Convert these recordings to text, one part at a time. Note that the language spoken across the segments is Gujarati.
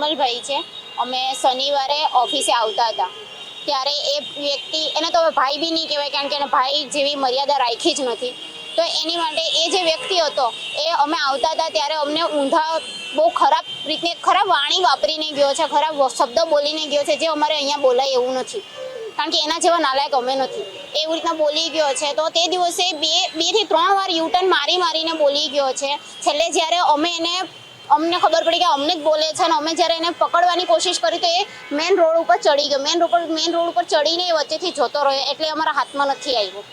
નિર્મલભાઈ છે। અમે શનિવારે ઓફિસે આવતા હતા ત્યારે એ વ્યક્તિ, એને તો ભાઈ બી નહીં કહેવાય કારણ કે એને ભાઈ જેવી મર્યાદા રાખી જ નથી, તો એની માટે એ જે વ્યક્તિ હતો એ અમે આવતા હતા ત્યારે અમને ઊંધા બહુ ખરાબ રીતે ખરાબ વાણી વાપરીને ગયો છે, ખરાબ શબ્દ બોલીને ગયો છે, જે અમારે અહીંયા બોલાય એવું નથી કારણ કે એના જેવા નાલાયક અમે નથી। એવી રીતના બોલી ગયો છે તો તે દિવસે બે થી 3 વાર યુટર્ન મારીને બોલી ગયો છે। છેલ્લે જ્યારે અમને ખબર પડી કે અમને જ બોલે છે અને અમે જ્યારે એને પકડવાની કોશિશ કરી તો એ મેન રોડ ઉપર ચડી ગયો। મેન રોડ ઉપર ચડીને એ વચ્ચેથી જતો રહ્યો એટલે અમારા હાથમાં નથી આવ્યો।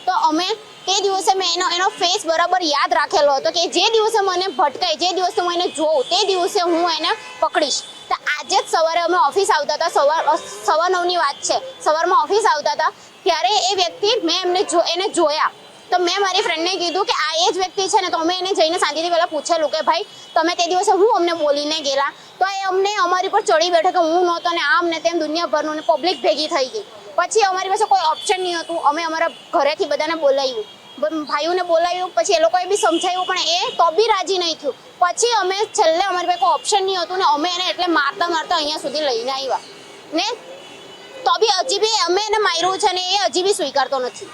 તો અમે તે દિવસે મેં એનો ફેસ બરાબર યાદ રાખેલો હતો કે જે દિવસે મને ભટકાય, જે દિવસે હું એને જોઉં તે દિવસે હું એને પકડીશ। તો આજે જ સવારે અમે ઓફિસ આવતા હતા, 9:15ની વાત છે, સવારમાં ઓફિસ આવતા હતા ત્યારે એ વ્યક્તિ મેં એને જોયા તો મેં મારી ફ્રેન્ડને કીધું કે આ એ જ વ્યક્તિ છે ને, તો અમે એને જઈને શાંતિથી પહેલાં પૂછેલું કે ભાઈ તમે તે દિવસે હું અમને બોલીને ગયેલા, તો એ અમને અમારી પર ચડી બેઠો કે હું નહોતો ને આમ ને તેમ દુનિયાભરનું ને પબ્લિક ભેગી થઈ ગઈ। પછી અમારી પાસે કોઈ ઓપ્શન નહીં હતું, અમે અમારા ઘરેથી બધાને બોલાવ્યું, ભાઈઓને બોલાવ્યું, પછી એ લોકોએ બી સમજાવ્યું પણ એ તો બી રાજી નહીં થયું। પછી અમે છેલ્લે અમારી પાસે કોઈ ઓપ્શન નહીં હતું ને અમે એને એટલે મારતા અહીંયા સુધી લઈને આવ્યા ને, તો બી હજી બી અમે એને માર્યું છે ને એ હજી બી સ્વીકારતો નથી।